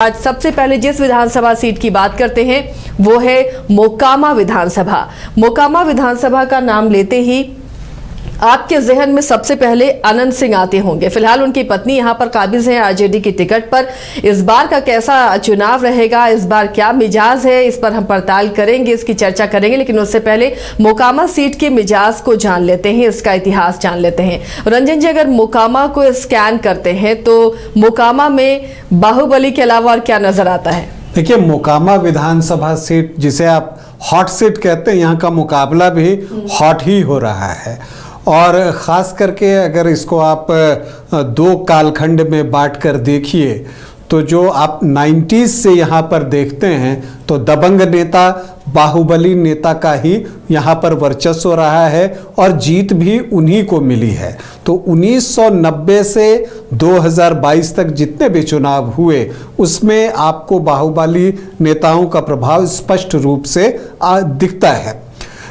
आज सबसे पहले जिस विधानसभा सीट की बात करते हैं वो है मोकामा विधानसभा। मोकामा विधानसभा का नाम लेते ही आपके जहन में सबसे पहले अनंत सिंह आते होंगे। फिलहाल उनकी पत्नी यहां पर काबिज हैं आरजेडी की टिकट पर। इस बार का कैसा चुनाव रहेगा, इस बार क्या मिजाज है, इस पर हम पड़ताल करेंगे, इसकी चर्चा करेंगे। लेकिन उससे पहले मोकामा सीट के मिजाज को जान लेते हैं, इसका इतिहास जान लेते हैं। रंजन जी, अगर मोकामा को स्कैन करते हैं तो मोकामा में बाहुबली के अलावा और क्या नजर आता है? देखिए, मोकामा विधानसभा सीट जिसे आप हॉट सीट कहते हैं, यहाँ का मुकाबला भी हॉट ही हो रहा है। और ख़ास करके अगर इसको आप दो कालखंड में बांट कर देखिए तो जो आप 90s से यहाँ पर देखते हैं तो दबंग नेता, बाहुबली नेता का ही यहाँ पर वर्चस्व रहा है और जीत भी उन्हीं को मिली है। तो 1990 से 2022 तक जितने भी चुनाव हुए उसमें आपको बाहुबली नेताओं का प्रभाव स्पष्ट रूप से दिखता है।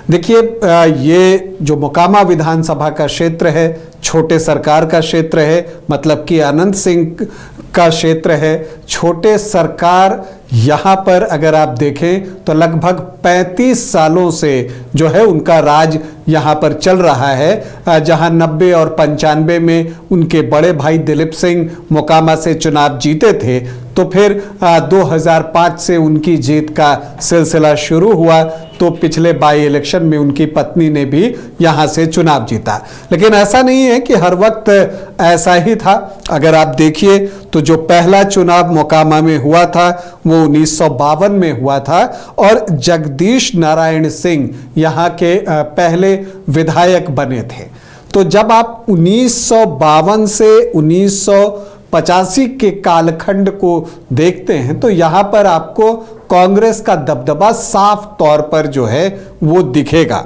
देखिए, ये जो मोकामा विधानसभा का क्षेत्र है, छोटे सरकार का क्षेत्र है, मतलब कि अनंत सिंह का क्षेत्र है। छोटे सरकार यहाँ पर अगर आप देखें तो लगभग 35 सालों से जो है उनका राज यहाँ पर चल रहा है। जहाँ 90 और 95 में उनके बड़े भाई दिलीप सिंह मोकामा से चुनाव जीते थे, तो फिर 2005 से उनकी जीत का सिलसिला शुरू हुआ। तो पिछले बाई इलेक्शन में उनकी पत्नी ने भी यहाँ से चुनाव जीता। लेकिन ऐसा नहीं है कि हर वक्त ऐसा ही था। अगर आप देखिए तो जो पहला चुनाव मोकामा में हुआ था वो 1952 में हुआ था और जगदीश नारायण सिंह यहाँ के पहले विधायक बने थे। तो जब आप 1952 से 1985 के कालखंड को देखते हैं तो यहाँ पर आपको कांग्रेस का दबदबा साफ तौर पर जो है वो दिखेगा।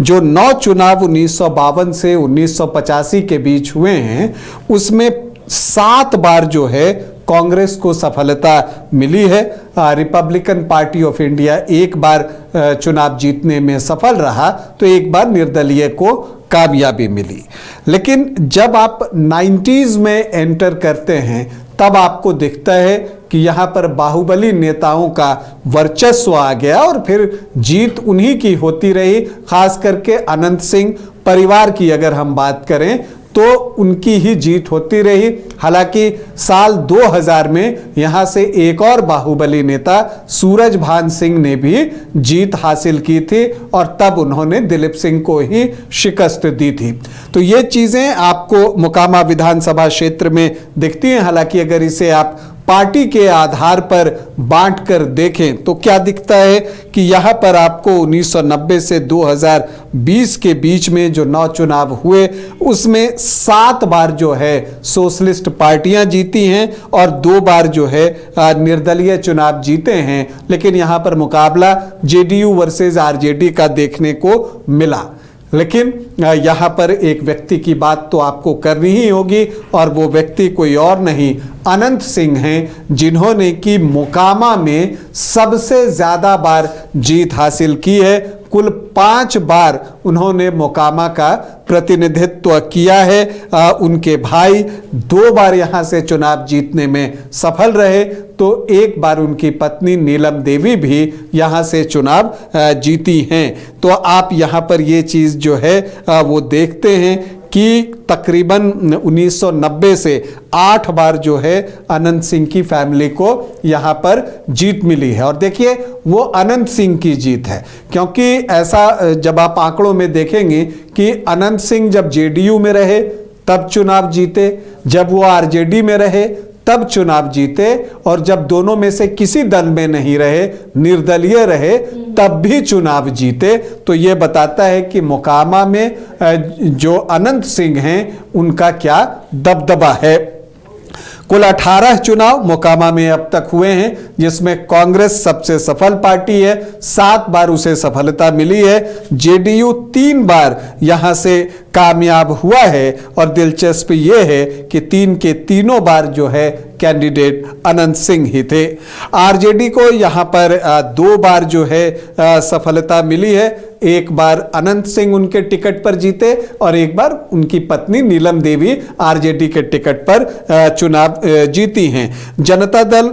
जो 9 चुनाव 1952 से 1985 के बीच हुए हैं उसमें 7 बार जो है कांग्रेस को सफलता मिली है। रिपब्लिकन पार्टी ऑफ इंडिया एक बार चुनाव जीतने में सफल रहा तो एक बार निर्दलीय को कामयाबी मिली। लेकिन जब आप 90s में एंटर करते हैं तब आपको दिखता है कि यहाँ पर बाहुबली नेताओं का वर्चस्व आ गया और फिर जीत उन्हीं की होती रही। खास करके अनंत सिंह परिवार की अगर हम बात करें तो उनकी ही जीत होती रही। हालांकि साल 2000 में यहाँ से एक और बाहुबली नेता सूरजभान सिंह ने भी जीत हासिल की थी और तब उन्होंने दिलीप सिंह को ही शिकस्त दी थी। तो ये चीज़ें आपको मोकामा विधानसभा क्षेत्र में दिखती हैं। हालांकि अगर इसे आप पार्टी के आधार पर बांट कर देखें तो क्या दिखता है कि यहाँ पर आपको 1990 से 2020 के बीच में जो 9 चुनाव हुए उसमें 7 बार जो है सोशलिस्ट पार्टियां जीती हैं और 2 बार जो है निर्दलीय चुनाव जीते हैं। लेकिन यहाँ पर मुकाबला जेडीयू वर्सेस आरजेडी का देखने को मिला। लेकिन यहाँ पर एक व्यक्ति की बात तो आपको करनी ही होगी और वो व्यक्ति कोई और नहीं अनंत सिंह हैं, जिन्होंने कि मोकामा में सबसे ज़्यादा बार जीत हासिल की है। कुल 5 बार उन्होंने मोकामा का प्रतिनिधित्व किया है। उनके भाई 2 बार यहाँ से चुनाव जीतने में सफल रहे तो एक बार उनकी पत्नी नीलम देवी भी यहाँ से चुनाव जीती हैं। तो आप यहाँ पर ये चीज़ जो है वो देखते हैं कि तकरीबन 1990 से 8 बार जो है अनंत सिंह की फैमिली को यहाँ पर जीत मिली है। और देखिए, वो अनंत सिंह की जीत है, क्योंकि ऐसा जब आप आंकड़ों में देखेंगे कि अनंत सिंह जब जेडीयू में रहे तब चुनाव जीते, जब वो आरजेडी में रहे तब चुनाव जीते और जब दोनों में से किसी दल में नहीं रहे, निर्दलीय रहे, तब भी चुनाव जीते। तो ये बताता है कि मोकामा में जो अनंत सिंह हैं उनका क्या दबदबा है। कुल 18 चुनाव मोकामा में अब तक हुए हैं, जिसमें कांग्रेस सबसे सफल पार्टी है, 7 बार उसे सफलता मिली है। जेडीयू 3 बार यहां से कामयाब हुआ है और दिलचस्प ये है कि 3 के तीनों बार जो है कैंडिडेट अनंत सिंह ही थे। आरजेडी को यहाँ पर 2 बार जो है सफलता मिली है। एक बार अनंत सिंह उनके टिकट पर जीते और एक बार उनकी पत्नी नीलम देवी आरजेडी के टिकट पर चुनाव जीती हैं। जनता दल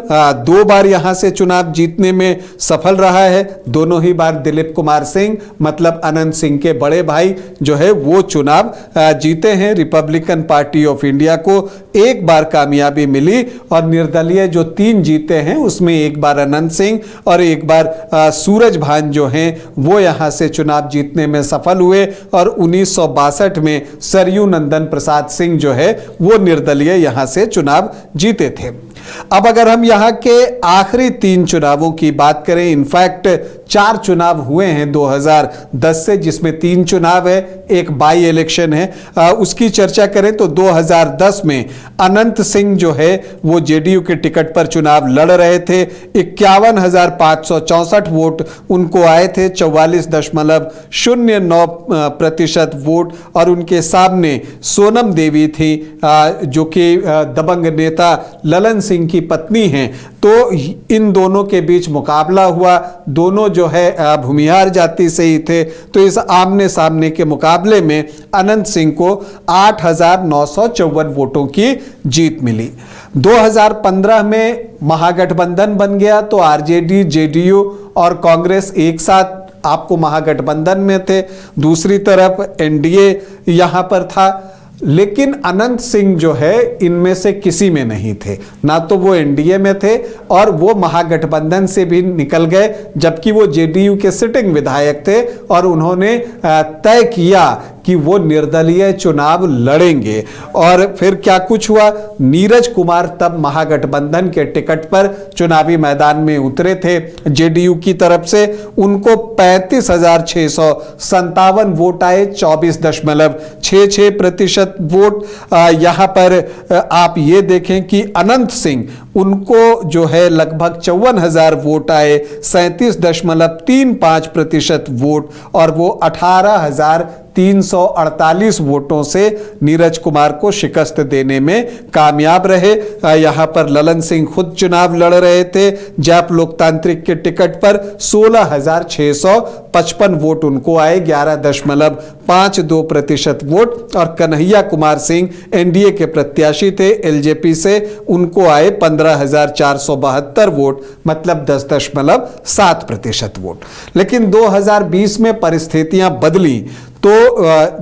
2 बार यहां से चुनाव जीतने में सफल रहा है। दोनों ही बार दिलीप कुमार सिंह मतलब अनंत सिंह के बड़े भाई जो है वो चुनाव जीते हैं। रिपब्लिकन पार्टी ऑफ इंडिया को एक बार कामयाबी मिली और निर्दलीय जो 3 जीते हैं उसमें एक बार अनंत सिंह और एक बार सूरज भान जो हैं वो यहां से चुनाव जीतने में सफल हुए और 1962 में सरयू नंदन प्रसाद सिंह जो है वो निर्दलीय यहां से चुनाव जीते थे। अब अगर हम यहां के आखिरी 3 चुनावों की बात करें, इनफैक्ट 4 चुनाव हुए हैं 2010 से, जिसमें 3 चुनाव है, एक बाई इलेक्शन है, उसकी चर्चा करें तो 2010 में अनंत सिंह जो है वो जेडीयू के टिकट पर चुनाव लड़ रहे थे। 51,564 वोट उनको आए थे, 44.09% वोट, और उनके सामने सोनम देवी थी जो कि दबंग नेता ललन सिंह की पत्नी हैं। तो इन दोनों के बीच मुकाबला हुआ, दोनों जो है भूमिहार जाति से ही थे। तो इस आमने सामने के मुकाबले में अनंत सिंह को 8,954 वोटों की जीत मिली। 2015 में महागठबंधन बन गया तो आरजेडी, जेडीयू और कांग्रेस एक साथ आपको महागठबंधन में थे, दूसरी तरफ एनडीए यहां पर था। लेकिन अनंत सिंह जो है इनमें से किसी में नहीं थे, ना तो वो एनडीए में थे और वो महागठबंधन से भी निकल गए, जबकि वो जेडीयू के सिटिंग विधायक थे और उन्होंने तय किया कि वो निर्दलीय चुनाव लड़ेंगे। और फिर क्या कुछ हुआ, नीरज कुमार तब महागठबंधन के टिकट पर चुनावी मैदान में उतरे थे जेडीयू की तरफ से। उनको 35,657 वोट आए, 24.66% वोट। यहां पर आप ये देखें कि अनंत सिंह उनको जो है लगभग 54,000 वोट आए, 37.35% वोट, और वो 18,348 वोटों से नीरज कुमार को शिकस्त देने में कामयाब रहे। यहां पर ललन सिंह खुद चुनाव लड़ रहे थे। जैप लोकतांत्रिक के टिकट पर 16,655 वोट उनको आए, 11.52% वोट, और कन्हैया कुमार सिंह एनडीए के प्रत्याशी थे एलजेपी से, उनको आए 15,472 वोट, मतलब 10.7% वोट। लेकिन 2020 में परिस्थितियां बदली तो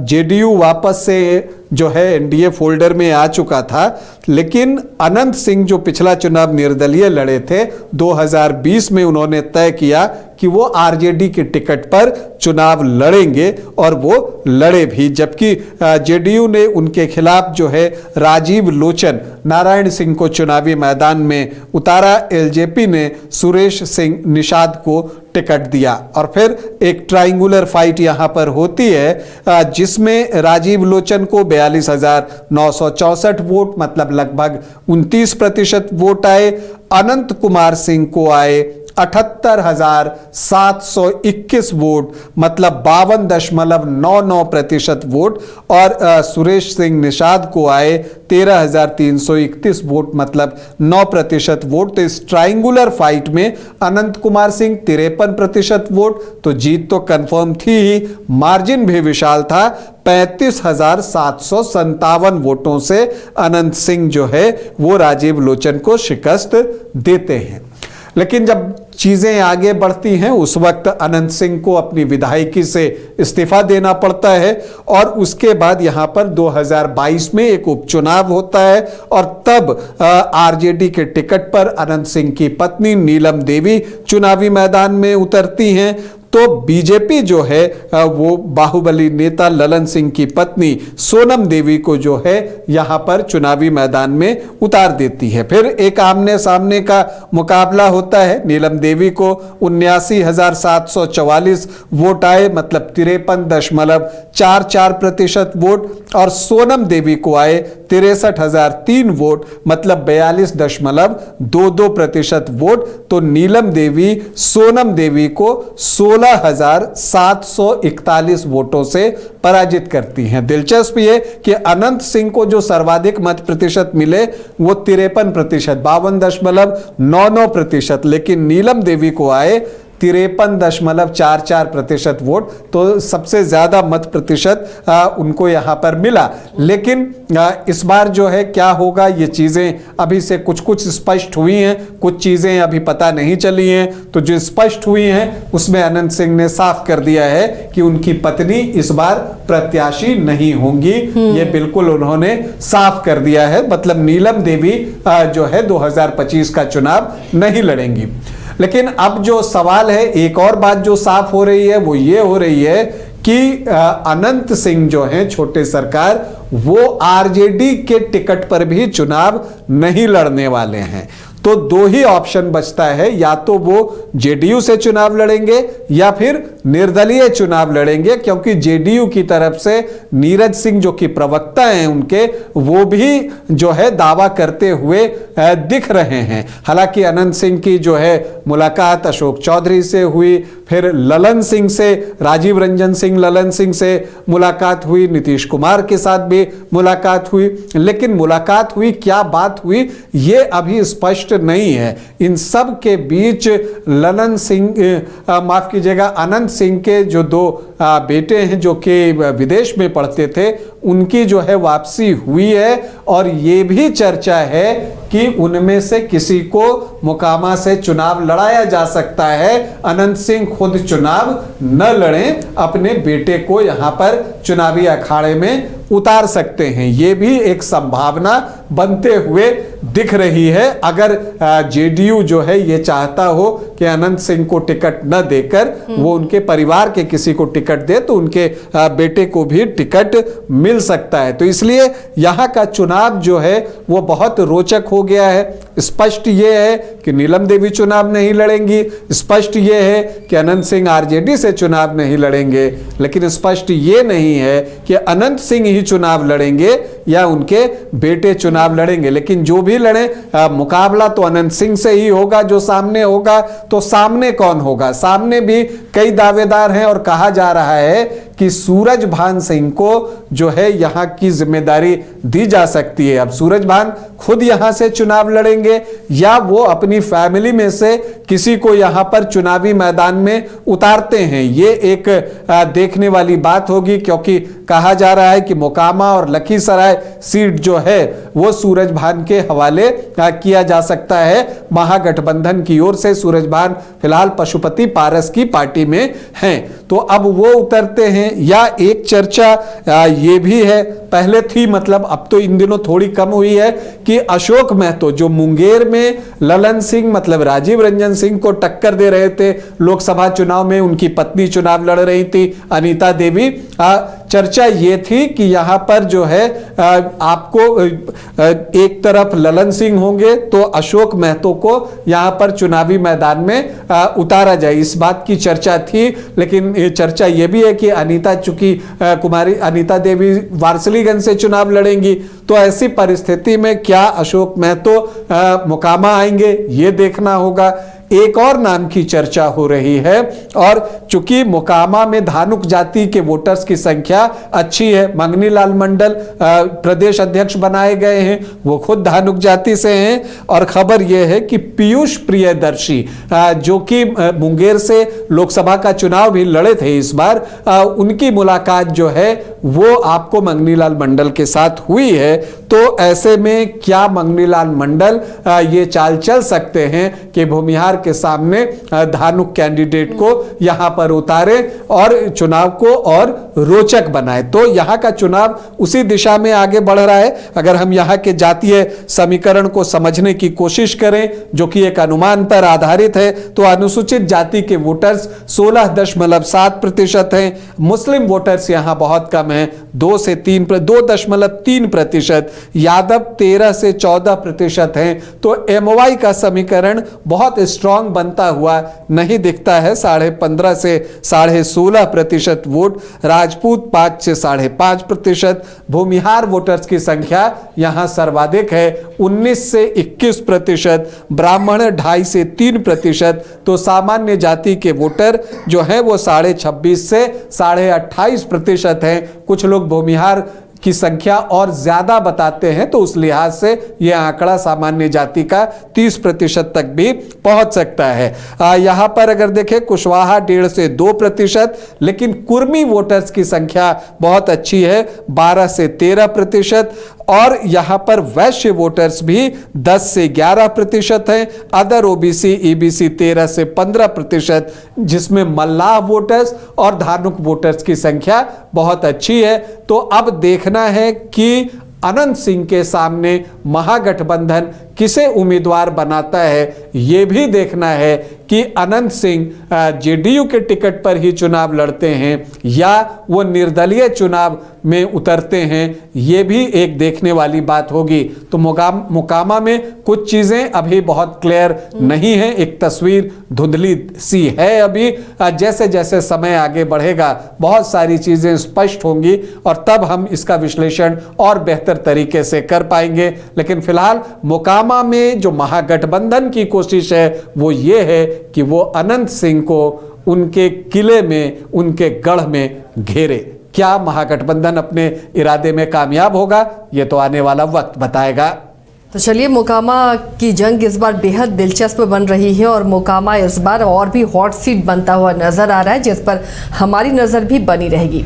जेडीयू वापस से जो है एनडीए फोल्डर में आ चुका था। लेकिन अनंत सिंह जो पिछला चुनाव निर्दलीय लड़े थे 2020 में, उन्होंने तय किया कि वो आरजेडी के टिकट पर चुनाव लड़ेंगे और वो लड़े भी, जबकि जेडीयू ने उनके खिलाफ जो है राजीव लोचन नारायण सिंह को चुनावी मैदान में उतारा। एलजेपी ने सुरेश सिंह निषाद को टिकट दिया और फिर एक ट्रायंगुलर फाइट यहां पर होती है जिसमें राजीव लोचन को 42,964 वोट, मतलब लगभग 29% वोट आए। अनंत कुमार सिंह को आए 78,721 वोट, मतलब 52.99% वोट, और सुरेश सिंह निषाद को आए 13,331 वोट, मतलब 9% वोट। तो इस ट्रायंगुलर फाइट में अनंत कुमार सिंह 53% वोट, तो जीत तो कंफर्म थी ही, मार्जिन भी विशाल था। 35,757 वोटों से अनंत सिंह जो है वो राजीव लोचन को शिकस्त देते हैं। लेकिन जब चीजें आगे बढ़ती हैं उस वक्त अनंत सिंह को अपनी विधायकी से इस्तीफा देना पड़ता है और उसके बाद यहां पर 2022 में एक उपचुनाव होता है और तब आरजेडी के टिकट पर अनंत सिंह की पत्नी नीलम देवी चुनावी मैदान में उतरती हैं। तो बीजेपी जो है वो बाहुबली नेता ललन सिंह की पत्नी सोनम देवी को जो है यहां पर चुनावी मैदान में उतार देती है। फिर एक आमने सामने का मुकाबला होता है। नीलम देवी को 79,744 वोट आए, मतलब 53.44% वोट, और सोनम देवी को आए 63,003 वोट, मतलब 42.22% वोट। तो नीलम देवी सोनम देवी को 16,741 वोटों से पराजित करती हैं। दिलचस्प ये कि अनंत सिंह को जो सर्वाधिक मत प्रतिशत मिले वो 53%, 52.99%, लेकिन नीलम देवी को आए 53.44% वोट, तो सबसे ज्यादा मत प्रतिशत उनको यहाँ पर मिला। लेकिन इस बार जो है क्या होगा, ये चीजें अभी से कुछ कुछ स्पष्ट हुई हैं, कुछ चीजें अभी पता नहीं चली हैं। तो जो स्पष्ट हुई हैं उसमें अनंत सिंह ने साफ कर दिया है कि उनकी पत्नी इस बार प्रत्याशी नहीं होंगी। ये बिल्कुल उन्होंने साफ कर दिया है, मतलब नीलम देवी जो है 2025 का चुनाव नहीं लड़ेंगी। लेकिन अब जो सवाल है, एक और बात जो साफ हो रही है वो ये हो रही है कि अनंत सिंह जो हैं छोटे सरकार, वो आरजेडी के टिकट पर भी चुनाव नहीं लड़ने वाले हैं। तो दो ही ऑप्शन बचता है, या तो वो जेडीयू से चुनाव लड़ेंगे या फिर निर्दलीय चुनाव लड़ेंगे, क्योंकि जेडीयू की तरफ से नीरज सिंह जो कि प्रवक्ता हैं उनके, वो भी जो है दावा करते हुए दिख रहे हैं। हालांकि अनंत सिंह की जो है मुलाकात अशोक चौधरी से हुई, फिर ललन सिंह से, राजीव रंजन सिंह ललन सिंह से मुलाकात हुई, नीतीश कुमार के साथ भी मुलाकात हुई, लेकिन मुलाकात हुई, क्या बात हुई ये अभी स्पष्ट नहीं है। इन सब के बीच ललन सिंह, माफ कीजिएगा, अनंत सिंह के जो दो बेटे हैं जो कि विदेश में पढ़ते थे, उनकी जो है वापसी हुई है, और ये भी चर्चा है कि उनमें से किसी को मोकामा से चुनाव लड़ाया जा सकता है। अनंत सिंह खुद चुनाव न लड़ें, अपने बेटे को यहां पर चुनावी अखाड़े में उतार सकते हैं। ये भी एक संभावना बनते हुए दिख रही है। अगर जेडीयू जो है ये चाहता हो कि अनंत सिंह को टिकट न देकर वो उनके परिवार के किसी को टिकट दे, तो उनके बेटे को भी टिकट मिल सकता है। तो इसलिए यहाँ का चुनाव जो है वो बहुत रोचक हो गया है। स्पष्ट ये है कि नीलम देवी चुनाव नहीं लड़ेंगी, स्पष्ट ये है कि अनंत सिंह आरजेडी से चुनाव नहीं लड़ेंगे, लेकिन स्पष्ट ये नहीं है कि अनंत सिंह ही चुनाव लड़ेंगे या उनके बेटे चुनाव लड़ेंगे। लेकिन जो भी लड़े, मुकाबला तो अनंत सिंह से ही होगा। जो सामने होगा, तो सामने कौन होगा? सामने भी कई दावेदार हैं, और कहा जा रहा है कि सूरजभान सिंह को जो है यहां की जिम्मेदारी दी जा सकती है। अब सूरजभान खुद यहां से चुनाव लड़ेंगे या वो अपनी फैमिली में से किसी को यहां पर चुनावी मैदान में उतारते हैं, ये एक देखने वाली बात होगी। क्योंकि कहा जा रहा है कि मोकामा और लखीसराय सीट जो है वो सूरजभान के हवाले किया जा सकता है। महागठबंधन की ओर से सूरजभान फिलहाल पशुपति पारस की पार्टी में हैं, तो अब वो उतरते हैं। या एक चर्चा ये भी है, पहले थी, मतलब अब तो इन दिनों थोड़ी कम हुई है, कि अशोक महतो जो मुंगेर में ललन सिंह मतलब राजीव रंजन सिंह को टक्कर दे रहे थे लोकसभा चुनाव में, उनकी पत्नी चुनाव लड़ रही थी अनीता देवी, चर्चा ये थी कि यहां पर जो है आपको एक तरफ ललन सिंह होंगे तो अशोक महतो को यहां पर चुनावी मैदान में उतारा जाए, इस बात की चर्चा थी। लेकिन चर्चा ये भी है कि अनीता, चूंकि कुमारी अनीता देवी वारसलीगंज से चुनाव लड़ेंगी, तो ऐसी परिस्थिति में क्या अशोक महतो मोकामा आएंगे, ये देखना होगा। एक और नाम की चर्चा हो रही है, और चूंकि मोकामा में धानुक जाति के वोटर्स की संख्या अच्छी है, मंगनी लाल मंडल प्रदेश अध्यक्ष बनाए गए हैं, वो खुद धानुक जाति से हैं, और खबर यह है कि पीयूष प्रियदर्शी जो कि मुंगेर से लोकसभा का चुनाव भी लड़े थे इस बार, उनकी मुलाकात जो है वो आपको मंगनी लाल मंडल के साथ हुई है। तो ऐसे में क्या मंगनी लाल मंडल ये चाल चल सकते हैं कि भूमिहार के सामने धानुक कैंडिडेट को यहां पर उतारे और चुनाव को और रोचक बनाए? तो यहां का चुनाव उसी दिशा में आगे बढ़ रहा है। अगर हम यहां के जातीय समीकरण को समझने की कोशिश करें, जो कि एक अनुमान पर आधारित है, तो अनुसूचित जाति के वोटर्स 16.7% हैं, मुस्लिम वोटर्स यहां बहुत कम है, 2.3%, यादव 13 से 14% हैं। तो एमवाई का समीकरण बहुत स्ट्रांग बनता हुआ नहीं दिखता है। 15.5 से 16.5% वोट, राजपूत 5 से 5.5%, भूमिहार वोटर्स की संख्या यहां सर्वाधिक है 19 से 21%, ब्राह्मण 2.5 से 3%, तो सामान्य जाति के वोटर जो है वो 26.5 से 28.5% हैं। कुछ लोग भूमिहार की संख्या और ज्यादा बताते हैं, तो उस लिहाज से यह आंकड़ा सामान्य जाति का 30% तक भी पहुंच सकता है। यहां पर अगर देखें कुशवाहा 1.5 से 2%, लेकिन कुर्मी वोटर्स की संख्या बहुत अच्छी है 12 से 13%, और यहां पर वैश्य वोटर्स भी 10 से 11% हैं। अदर ओबीसी ईबीसी 13 से 15%, जिसमें मल्लाह वोटर्स और धानुक वोटर्स की संख्या बहुत अच्छी है। तो अब देखना है कि अनंत सिंह के सामने महागठबंधन किसे उम्मीदवार बनाता है। यह भी देखना है कि अनंत सिंह जेडीयू के टिकट पर ही चुनाव लड़ते हैं या वो निर्दलीय चुनाव में उतरते हैं, ये भी एक देखने वाली बात होगी। तो मोकामा में कुछ चीजें अभी बहुत क्लियर नहीं है, एक तस्वीर धुंधली सी है अभी। जैसे जैसे समय आगे बढ़ेगा बहुत सारी चीजें स्पष्ट होंगी और तब हम इसका विश्लेषण और बेहतर तरीके से कर पाएंगे। लेकिन फिलहाल मोकामा में जो महागठबंधन की कोशिश है वो ये है कि वो अनंत सिंह को उनके किले में, उनके गढ़ में घेरे। क्या महागठबंधन अपने इरादे में कामयाब होगा, ये तो आने वाला वक्त बताएगा। तो चलिए, मोकामा की जंग इस बार बेहद दिलचस्प बन रही है और मोकामा इस बार और भी हॉट सीट बनता हुआ नजर आ रहा है, जिस पर हमारी नजर भी बनी रहेगी।